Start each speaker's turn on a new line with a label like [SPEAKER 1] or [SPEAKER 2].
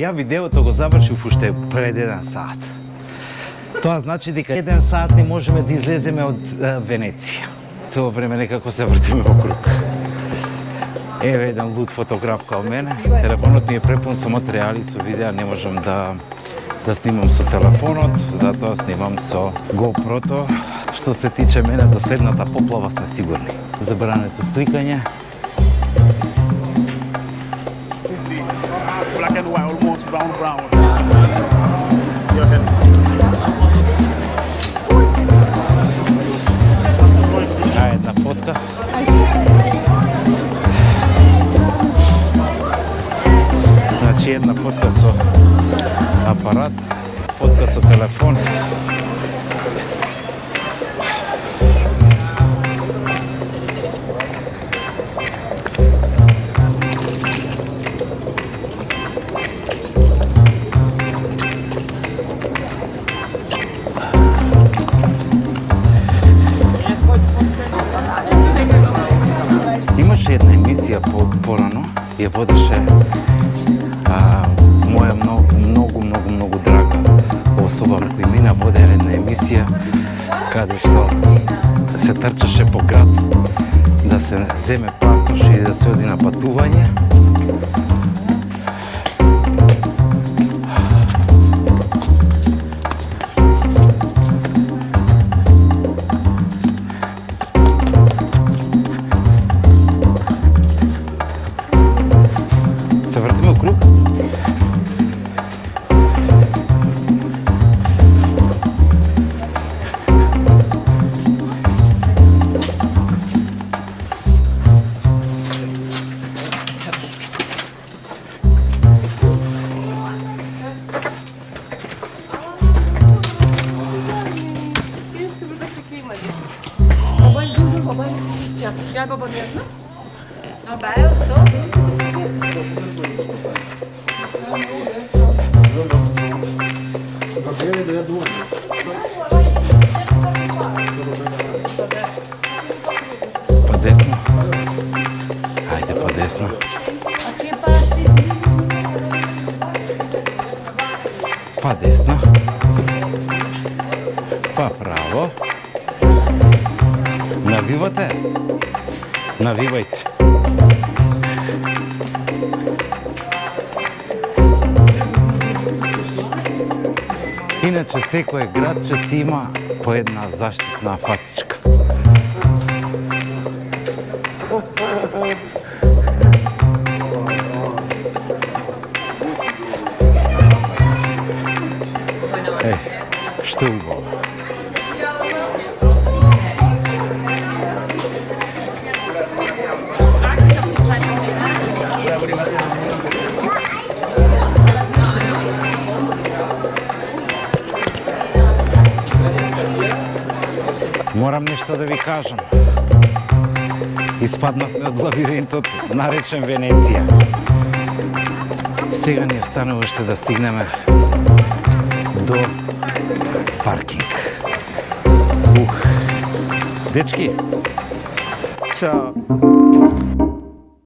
[SPEAKER 1] Ја видеото го завршив уште пред 1 сат. Тоа значи дека 1 сат не можеме да излеземе од Венеција. Цело време некако се вртиме во круг. Еве еден луд фотограф као мене. Телефонот ми е препун со материјали, со видеа, не можам да снимам со телефонот, затоа снимам со GoPro-то. Што се тиче мене, до следната поплава сме сигурни. Забрането сликање.
[SPEAKER 2] Black and white, almost brown.
[SPEAKER 1] Една фотка. Значи една фотка со апарат, фотка со телефон. Имаше една емисија порано, ја водеше моја многу драга особа кој мина, воде една емисија каде што се трчаше по град да се земе пасош и да се оди на патување. Се вртиме у круг.
[SPEAKER 3] Gel babanın yanına. Ben usta.
[SPEAKER 1] Па десно. Ајде па десно. Па десно. Па право. Навивате? Навивајте. Иначе секој град ќе си има по една заштитна фацичка. Што убаво. Морам нешто да ви кажам. Испаднавме од лабиринтот, наречен Венеција. Сега ни останува уште да стигнеме до паркинг. Дечки, чао!